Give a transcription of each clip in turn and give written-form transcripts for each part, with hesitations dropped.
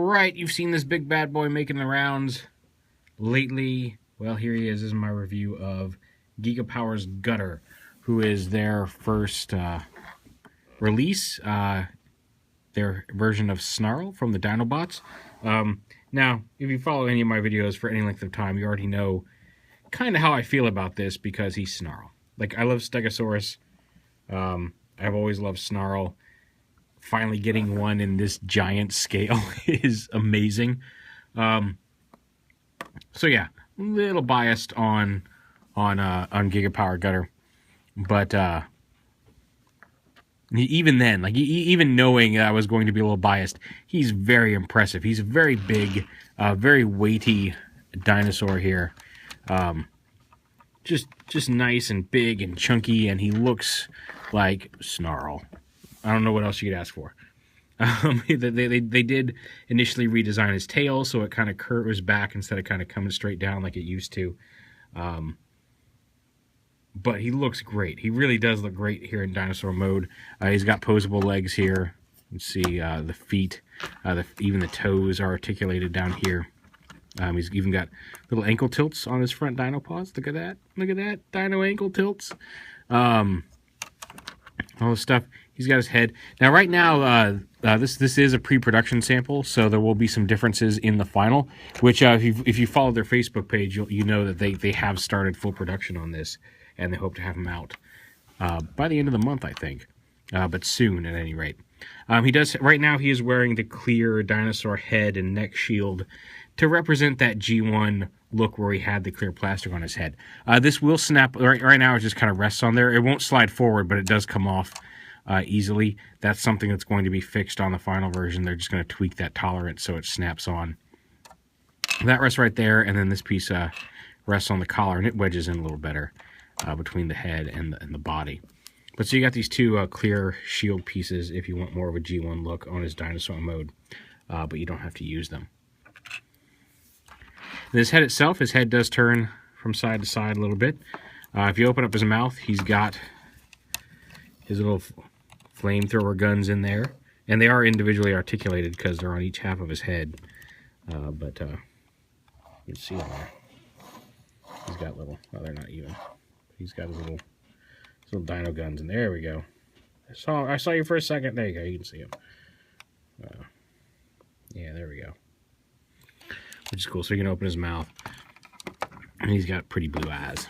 Alright, you've seen this big bad boy making the rounds lately. Well, here he is. This is my review of Gigapower's GUTTUR, who is their first release, their version of Snarl from the Dinobots. Now, if you follow any of my videos for any length of time, you already know kind of how I feel about this because he's Snarl. Like, I love Stegosaurus. I've always loved Snarl. Finally getting one in this giant scale is amazing. So yeah, a little biased on Gigapower GUTTUR, but even then, like even knowing I was going to be a little biased, he's very impressive. He's a very big, very weighty dinosaur here. Just nice and big and chunky, and he looks like Snarl. I don't know what else you could ask for. They did initially redesign his tail, so it kind of curves back instead of kind of coming straight down like it used to. But he looks great. He really does look great here in dinosaur mode. He's got poseable legs here. You can see the feet, even the toes are articulated down here. He's even got little ankle tilts on his front dino paws. Look at that. Look at that. Dino ankle tilts. All this stuff. He's got his head. Now, right now, this is a pre-production sample, so there will be some differences in the final, which if you follow their Facebook page, you know that they have started full production on this, and they hope to have them out by the end of the month, I think, but soon at any rate. Right now, he is wearing the clear dinosaur head and neck shield to represent that G1 look where he had the clear plastic on his head. This will snap. Right now, it just kind of rests on there. It won't slide forward, but it does come off easily. That's something that's going to be fixed on the final version. They're just going to tweak that tolerance so it snaps on. That rests right there, and then this piece rests on the collar, and it wedges in a little better between the head and the body. But so you got these two clear shield pieces if you want more of a G1 look on his dinosaur mode, but you don't have to use them. And his head itself, his head does turn from side to side a little bit. If you open up his mouth, he's got his little flamethrower guns in there, and they are individually articulated because they're on each half of his head. But you can see them there. He's got little. Well, they're not even. He's got his little dino guns, and there we go. I saw you for a second. There you go. You can see him. Yeah, there we go. Which is cool. So you can open his mouth, and he's got pretty blue eyes.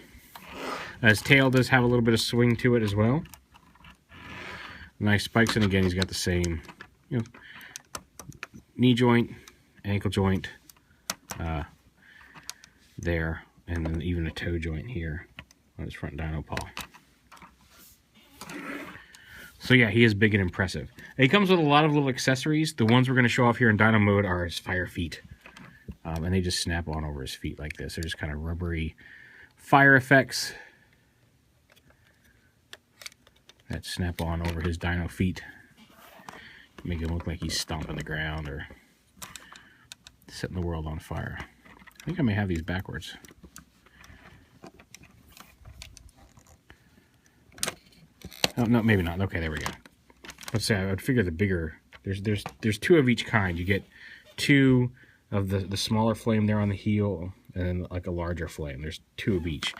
His tail does have a little bit of swing to it as well. Nice spikes, and again, he's got the same, knee joint, ankle joint there, and then even a toe joint here on his front dino paw. So yeah, he is big and impressive. And he comes with a lot of little accessories. The ones we're going to show off here in Dino Mode are his fire feet, and they just snap on over his feet like this. They're just kind of rubbery fire effects that snap on over his dino feet, make him look like he's stomping the ground or setting the world on fire. I think I may have these backwards. Oh, no, maybe not. Okay, there we go. Let's say I would figure the bigger. There's two of each kind. You get two of the smaller flame there on the heel, and then like a larger flame. There's two of each.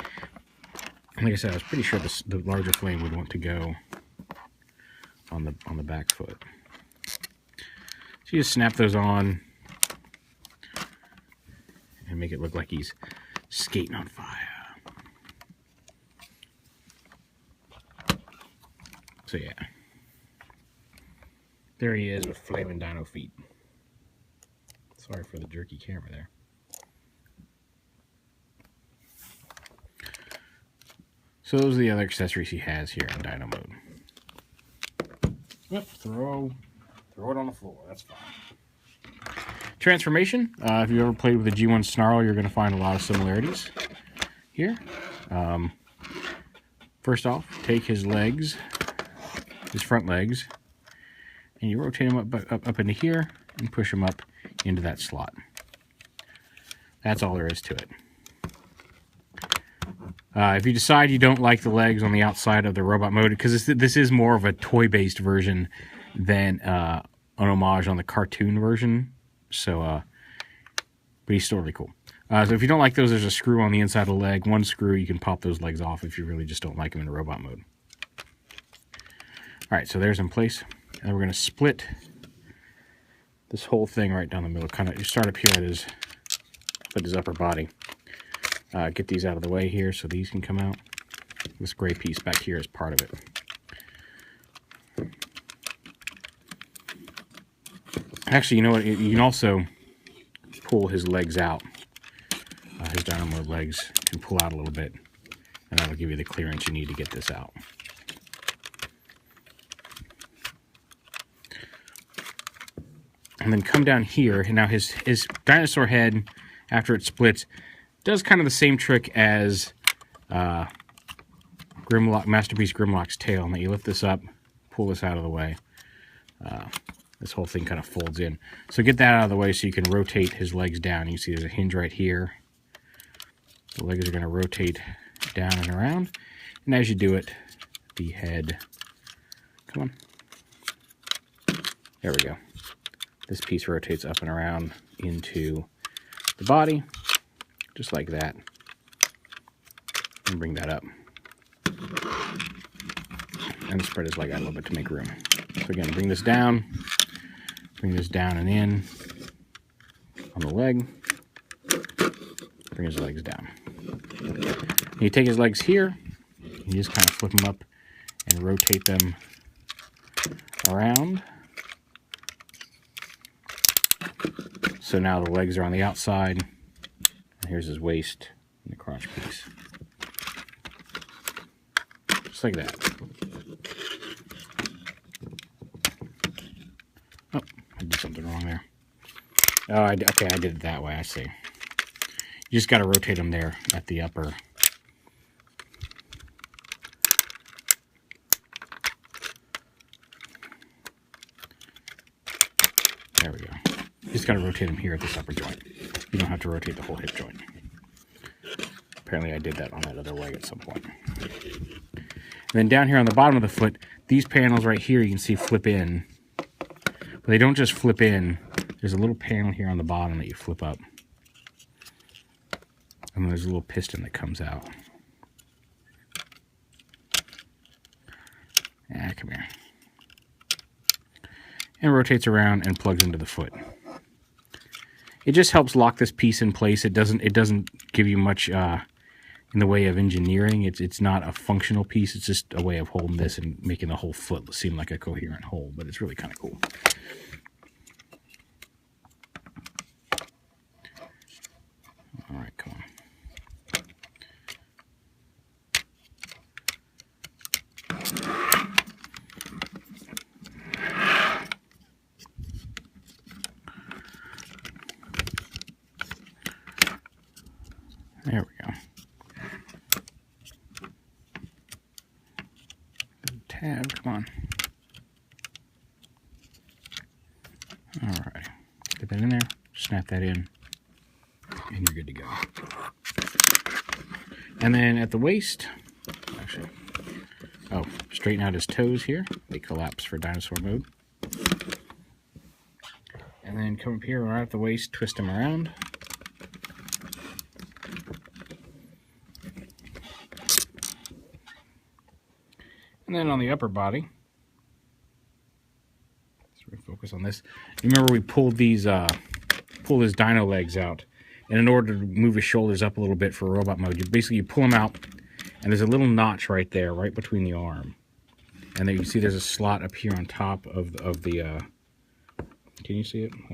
Like I said, I was pretty sure the larger flame would want to go on the back foot. So you just snap those on and make it look like he's skating on fire. So yeah, there he is with flaming dino feet. Sorry for the jerky camera there. So those are the other accessories he has here in Dino Mode. Yep, throw it on the floor. That's fine. Transformation. If you ever played with the G1 Snarl, you're going to find a lot of similarities here. First off, take his legs, his front legs, and you rotate him up into here and push him up into that slot. That's all there is to it. If you decide you don't like the legs on the outside of the robot mode, because this is more of a toy-based version than an homage on the cartoon version So, but he's still really cool. So if you don't like those, there's a screw on the inside of the leg. One screw, you can pop those legs off if you really just don't like them in robot mode. All right, so there's in place. And we're going to split this whole thing right down the middle. Kind of, you start up here at his upper body. Get these out of the way here so these can come out. This gray piece back here is part of it. Actually, you know what? You can also pull his legs out. His Dino Mode legs can pull out a little bit, and that'll give you the clearance you need to get this out. And then come down here, and now his dinosaur head, after it splits, does kind of the same trick as Masterpiece Grimlock's tail. And that you lift this up, pull this out of the way. This whole thing kind of folds in. So get that out of the way so you can rotate his legs down. You see there's a hinge right here. The legs are going to rotate down and around. And as you do it, the head, come on. There we go. This piece rotates up and around into the body, just like that. And bring that up. And spread his leg out a little bit to make room. So again, bring this down and in on the leg. Bring his legs down. And you take his legs here, you just kind of flip them up and rotate them around. So now the legs are on the outside. And here's his waist and the crotch piece. Just like that. Oh, I did something wrong there. Oh, okay, I did it that way, I see. You just got to rotate them there at the upper. There we go. You just got to rotate them here at this upper joint. You don't have to rotate the whole hip joint. Apparently I did that on that other leg at some point. And then down here on the bottom of the foot, these panels right here you can see flip in. But they don't just flip in. There's a little panel here on the bottom that you flip up. And there's a little piston that comes out. Yeah, come here. And rotates around and plugs into the foot. It just helps lock this piece in place. It doesn't give you much in the way of engineering. It's not a functional piece. It's just a way of holding this and making the whole foot seem like a coherent whole. But it's really kind of cool. All right, come on. There we go. Tab, come on. All right, get that in there, snap that in, and you're good to go. And then at the waist, actually, straighten out his toes here. They collapse for dinosaur mode. And then come up here right at the waist, twist them around. And then on the upper body, let's refocus on this. You remember we pulled these, pulled his dino legs out, and in order to move his shoulders up a little bit for robot mode, you pull them out, and there's a little notch right there, right between the arm, and then you can see there's a slot up here on top of the. Can you see it? So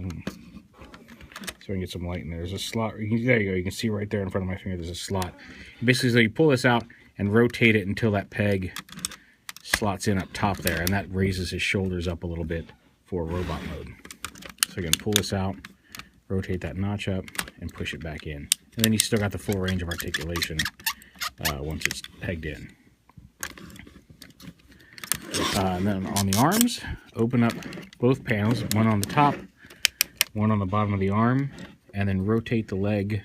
I can get some light in there. There's a slot. There you go. You can see right there in front of my finger. There's a slot. Basically, so you pull this out and rotate it until that peg slots in up top there, and that raises his shoulders up a little bit for robot mode. So again, pull this out, rotate that notch up, and push it back in. And then you still got the full range of articulation once it's pegged in. And then on the arms, open up both panels, one on the top, one on the bottom of the arm, and then rotate the leg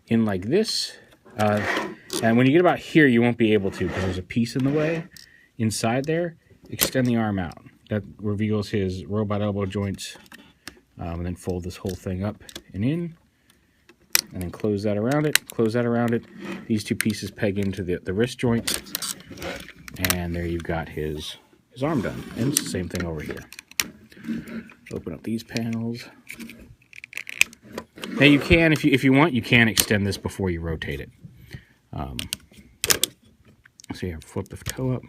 in like this. And when you get about here, you won't be able to because there's a piece in the way. Inside there, extend the arm out. That reveals his robot elbow joints And then fold this whole thing up and in, and then close that around it, close that around it. These two pieces peg into the wrist joint, and there you've got his arm done. And it's the same thing over here. Open up these panels. Now you can, if you want, you can extend this before you rotate it. So you flip the toe up,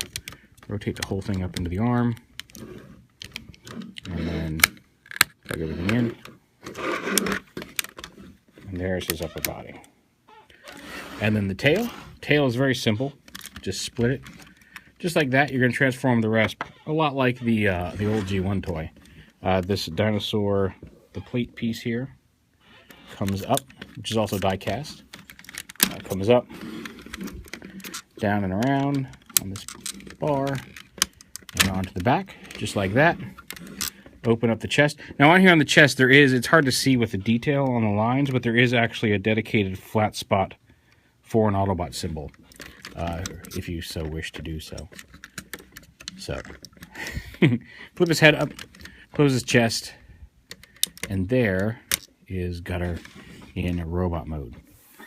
rotate the whole thing up into the arm, and then plug everything in. And there's his upper body. And then the tail. Tail is very simple. Just split it. Just like that, you're going to transform the rest a lot like the old G1 toy. This dinosaur, the plate piece here, comes up, which is also die cast. Comes up, down and around on this bar, and onto the back, just like that. Open up the chest. Now on here on the chest, it's hard to see with the detail on the lines, but there is actually a dedicated flat spot for an Autobot symbol, if you so wish to do so. So, flip his head up, close his chest, and there is Gutter in robot mode.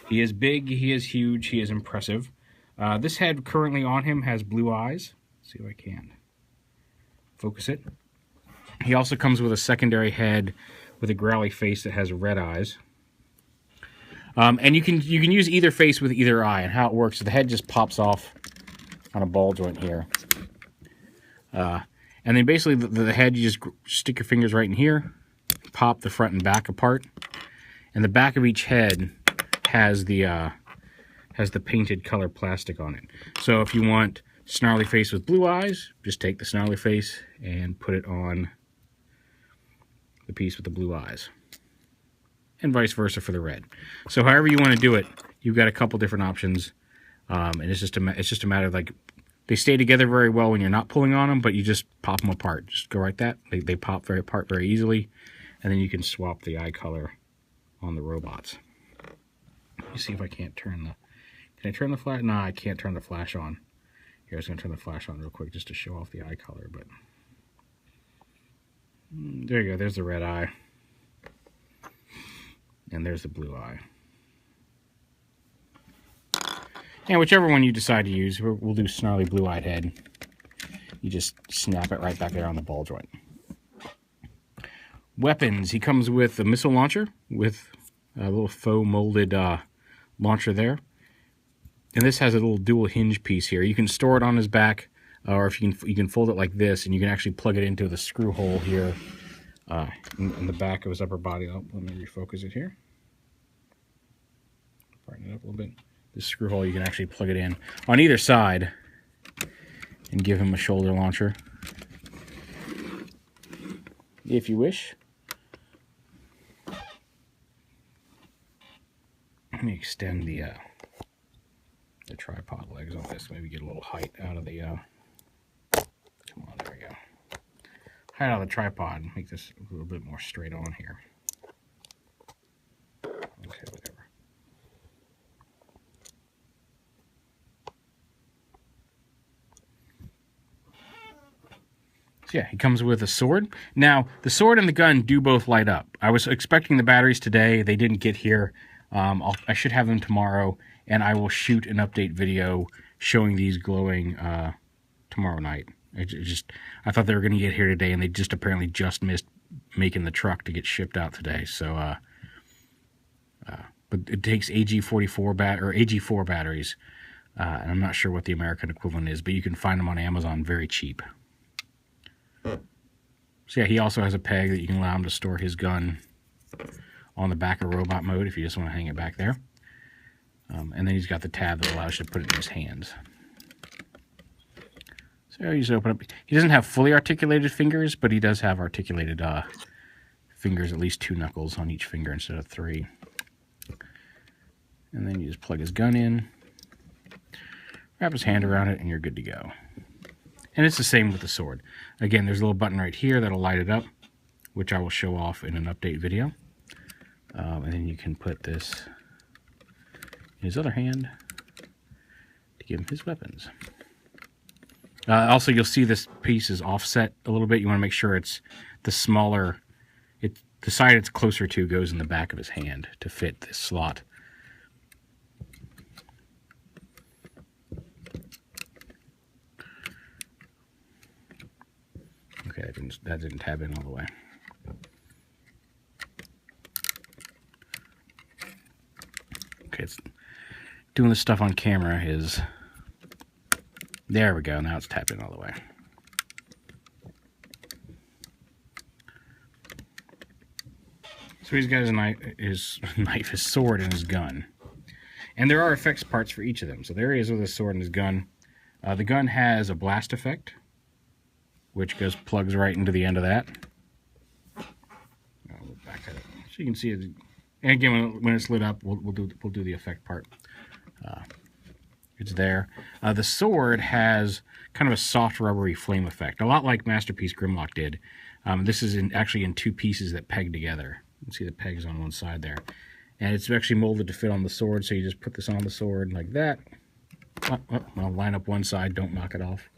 He is big, he is huge, he is impressive. This head currently on him has blue eyes. Let's see if I can focus it. He also comes with a secondary head with a growly face that has red eyes. And you can use either face with either eye. And how it works is the head just pops off on a ball joint here. And then basically the head, you just stick your fingers right in here, pop the front and back apart. And the back of each head has the painted color plastic on it. So if you want snarly face with blue eyes, just take the snarly face and put it on the piece with the blue eyes, and vice versa for the red. So however you want to do it, you've got a couple different options, and it's just a matter of, like, they stay together very well when you're not pulling on them, but you just pop them apart. Just go like that. They pop apart very easily, and then you can swap the eye color on the robots. Let me see if I can't turn the. Can I turn the flash? No, I can't turn the flash on. Here, I was going to turn the flash on real quick just to show off the eye color, but there you go. There's the red eye. And there's the blue eye. And whichever one you decide to use, we'll do snarly blue-eyed head. You just snap it right back there on the ball joint. Weapons. He comes with a missile launcher with a little faux molded launcher there. And this has a little dual hinge piece here. You can store it on his back, or if you can fold it like this, and you can actually plug it into the screw hole here in the back of his upper body. Oh, let me refocus it here. Brighten it up a little bit. This screw hole, you can actually plug it in on either side and give him a shoulder launcher if you wish. Let me extend the tripod legs on this. Maybe get a little height out of the come on, there we go. Height out of the tripod. Make this a little bit more straight on here. Okay, whatever. So yeah, he comes with a sword. Now, the sword and the gun do both light up. I was expecting the batteries today. They didn't get here. I should have them tomorrow, and I will shoot an update video showing these glowing tomorrow night. I thought they were going to get here today, and they just apparently just missed making the truck to get shipped out today. So, but it takes AG44 AG4 batteries, and I'm not sure what the American equivalent is, but you can find them on Amazon very cheap. So yeah, he also has a peg that you can allow him to store his gun on the back of robot mode if you just want to hang it back there. And then he's got the tab that allows you to put it in his hands. So you just open up. He doesn't have fully articulated fingers, but he does have articulated fingers, at least 2 knuckles on each finger instead of 3. And then you just plug his gun in, wrap his hand around it, and you're good to go. And it's the same with the sword. Again, there's a little button right here that'll light it up, which I will show off in an update video. And then you can put this in his other hand to give him his weapons. Also, you'll see this piece is offset a little bit. You want to make sure it's the the side it's closer to goes in the back of his hand to fit this slot. Okay, that didn't tab in all the way. Okay, it's doing this stuff on camera is... There we go, now it's tapped in all the way. So he's got his sword, and his gun. And there are effects parts for each of them. So there he is with his sword and his gun. The gun has a blast effect, which plugs right into the end of that. I'll look back at it so you can see it. And again, when it's lit up, we'll do the effect part. It's there. The sword has kind of a soft rubbery flame effect, a lot like Masterpiece Grimlock did. This is actually in 2 pieces that peg together. You can see the pegs on one side there. And it's actually molded to fit on the sword, so you just put this on the sword like that. I'll line up one side, don't knock it off.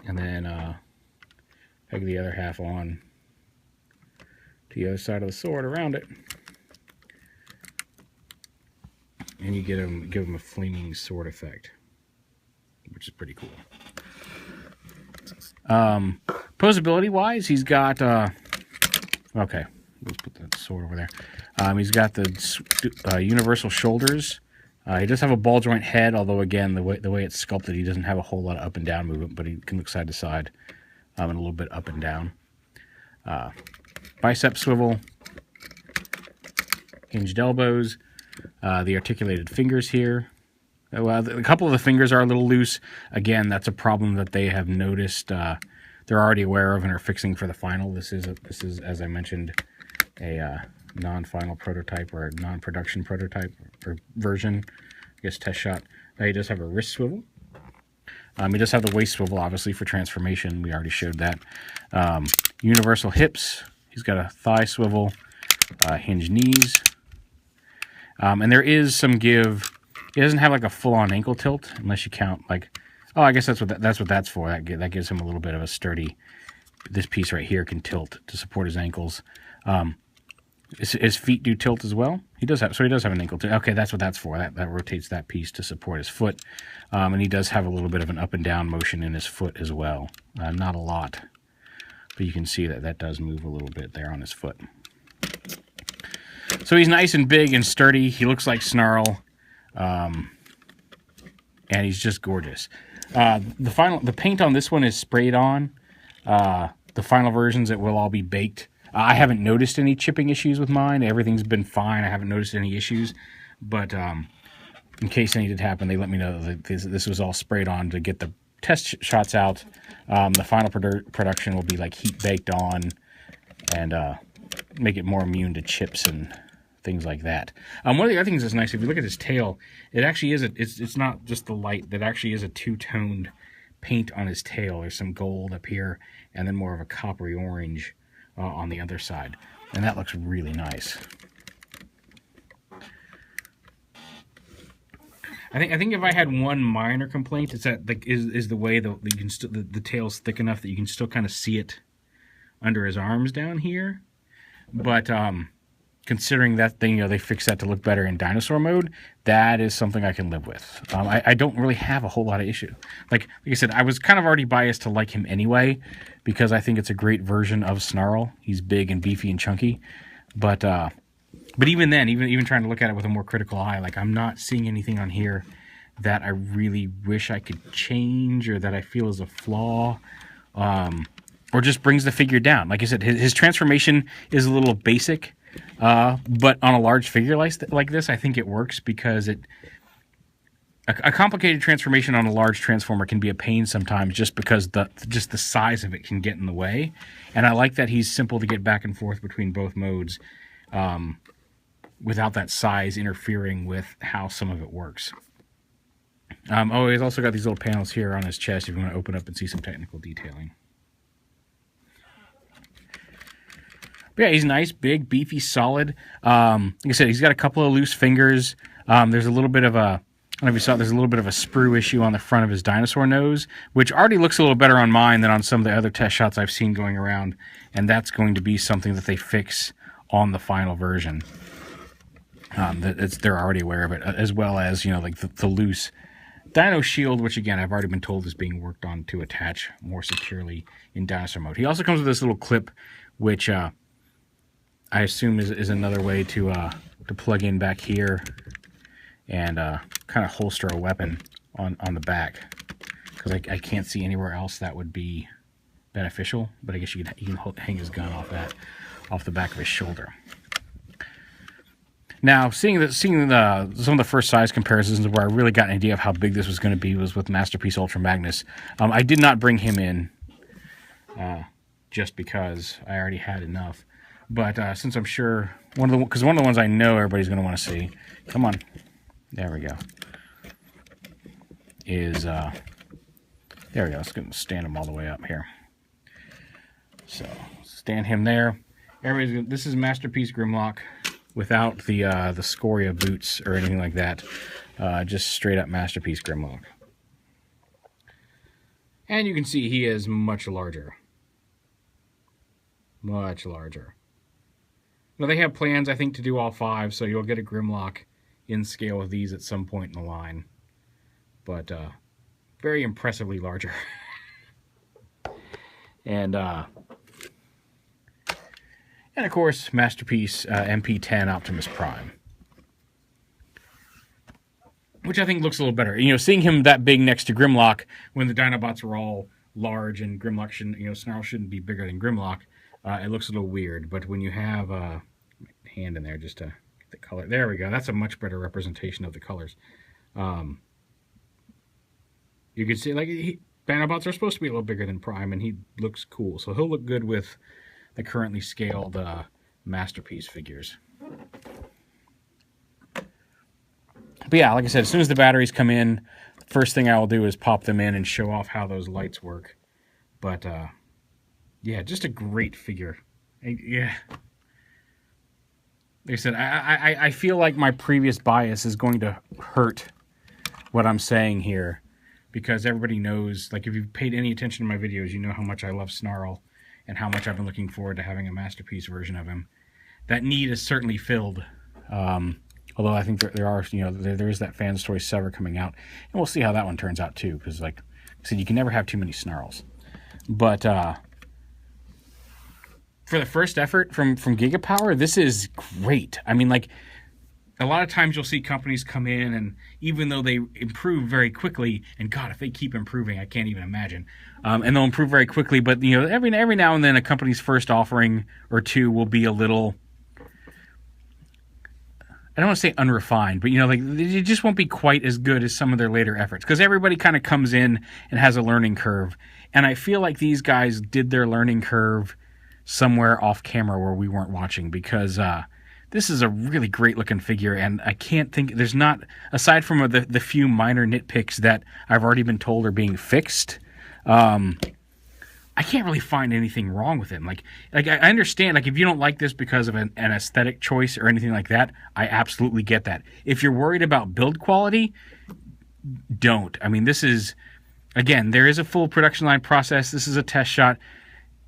And then peg the other half on to the other side of the sword around it. And you give him a flaming sword effect, which is pretty cool. Poseability wise, he's got okay, let's put that sword over there. He's got the universal shoulders. He does have a ball joint head, although again the way it's sculpted, he doesn't have a whole lot of up and down movement, but he can look side to side and a little bit up and down. Bicep swivel, hinged elbows. The articulated fingers here. Well, a couple of the fingers are a little loose. Again, that's a problem that they have noticed. They're already aware of and are fixing for the final. This is as I mentioned, a non-final prototype or a non-production prototype or version. I guess test shot. He does have a wrist swivel. He does have the waist swivel, obviously, for transformation. We already showed that. Universal hips. He's got a thigh swivel. Hinged knees. And there is some give. He doesn't have like a full-on ankle tilt, unless you count like, oh, I guess that's what that's for. That gives him a little bit of a sturdy. This piece right here can tilt to support his ankles. His feet do tilt as well. He does have an ankle tilt. Okay, that's what that's for. That rotates that piece to support his foot. And he does have a little bit of an up and down motion in his foot as well. Not a lot, but you can see that does move a little bit there on his foot. So he's nice and big and sturdy. He looks like Snarl, and he's just gorgeous. The paint on this one is sprayed on. The final versions, it will all be baked. I haven't noticed any chipping issues with mine. Everything's been fine. I haven't noticed any issues. But in case any did happen, they let me know that this was all sprayed on to get the test shots out. The final production will be like heat baked on and make it more immune to chips and things like that. One of the other things that's nice, if you look at his tail, it actually is it's not just the light. That actually is a two-toned paint on his tail. There's some gold up here, and then more of a coppery orange on the other side, and that looks really nice. I think if I had one minor complaint, it's that is the way that you can the tail's thick enough that you can still kind of see it under his arms down here, but considering that thing, they fixed that to look better in dinosaur mode, that is something I can live with. I don't really have a whole lot of issue. Like I said, I was kind of already biased to like him anyway, because I think it's a great version of Snarl. He's big and beefy and chunky, but even then, even trying to look at it with a more critical eye, like I'm not seeing anything on here that I really wish I could change or that I feel is a flaw, or just brings the figure down. Like I said, his transformation is a little basic. But on a large figure like this, I think it works because a complicated transformation on a large transformer can be a pain sometimes just because the size of it can get in the way. And I like that he's simple to get back and forth between both modes without that size interfering with how some of it works. Oh, he's also got these little panels here on his chest if you want to open up and see some technical detailing. But yeah, he's nice, big, beefy, solid. Like I said, he's got a couple of loose fingers. There's a little bit of a I don't know if you saw, there's a little bit of a sprue issue on the front of his dinosaur nose, which already looks a little better on mine than on some of the other test shots I've seen going around, and that's going to be something that they fix on the final version. They're already aware of it, as well as, you know, like the loose Dino shield, which again I've already been told is being worked on to attach more securely in dinosaur mode. He also comes with this little clip, which I assume is another way to plug in back here and kind of holster a weapon on the back, because I can't see anywhere else that would be beneficial. But I guess you can hang his gun off the back of his shoulder. Now, seeing some of the first size comparisons where I really got an idea of how big this was going to be was with Masterpiece Ultra Magnus. I did not bring him in just because I already had enough. But since I'm sure one of the ones I know everybody's going to want to see, come on, there we go. There we go. Let's stand him all the way up here. So stand him there. This is Masterpiece Grimlock, without the scoria boots or anything like that. Just straight up Masterpiece Grimlock. And you can see he is much larger. Much larger. Now they have plans, I think, to do all 5, so you'll get a Grimlock in scale with these at some point in the line. But very impressively larger. And of course, Masterpiece MP10 Optimus Prime, which I think looks a little better. You know, seeing him that big next to Grimlock when the Dinobots were all large and Grimlock shouldn't, you know, Snarl shouldn't be bigger than Grimlock, it looks a little weird. But when you have a hand in there just to get the color, there we go. That's a much better representation of the colors. You can see, like, Dinobots are supposed to be a little bigger than Prime, and he looks cool. So he'll look good with the currently scaled Masterpiece figures. But yeah, like I said, as soon as the batteries come in, first thing I will do is pop them in and show off how those lights work. But yeah, just a great figure. Yeah. Like I said, I feel like my previous bias is going to hurt what I'm saying here, because everybody knows, like, if you've paid any attention to my videos, you know how much I love Snarl and how much I've been looking forward to having a Masterpiece version of him. That need is certainly filled. Although I think there are, you know, there is that Fans Toy Sever coming out, and we'll see how that one turns out too. Because, like I said, you can never have too many Snarls. But for the first effort from Gigapower, this is great. I mean, like, a lot of times you'll see companies come in, and even though they improve very quickly, and God, if they keep improving, I can't even imagine. And they'll improve very quickly, but, you know, every now and then a company's first offering or two will be a little, I don't want to say unrefined, but, you know, like, it just won't be quite as good as some of their later efforts, because everybody kind of comes in and has a learning curve. And I feel like these guys did their learning curve somewhere off camera where we weren't watching, because this is a really great looking figure, and I can't think, there's not, aside from the few minor nitpicks that I've already been told are being fixed, I can't really find anything wrong with him. Like I understand, like, if you don't like this because of an aesthetic choice or anything like that, I absolutely get that. If you're worried about build quality, don't. I mean, this is, again, there is a full production line process. This is a test shot.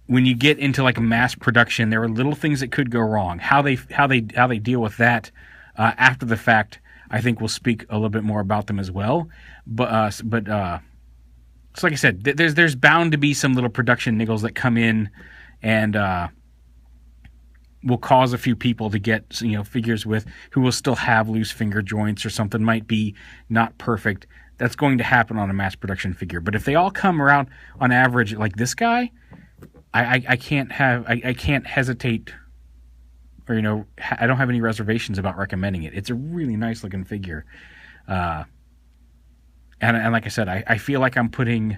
When you get into, like, mass production, there are little things that could go wrong. How they deal with that after the fact, I think we'll speak a little bit more about them as well. But so like I said, there's bound to be some little production niggles that come in and will cause a few people to get, you know, figures with who will still have loose finger joints, or something might be not perfect. That's going to happen on a mass production figure. But if they all come around on average like this guy, I can't hesitate, or, you know, I don't have any reservations about recommending it. It's a really nice looking figure. And like I said, I feel like I'm putting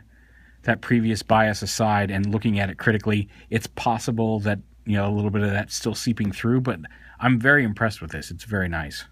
that previous bias aside and looking at it critically. It's possible that, you know, a little bit of that's still seeping through, but I'm very impressed with this. It's very nice.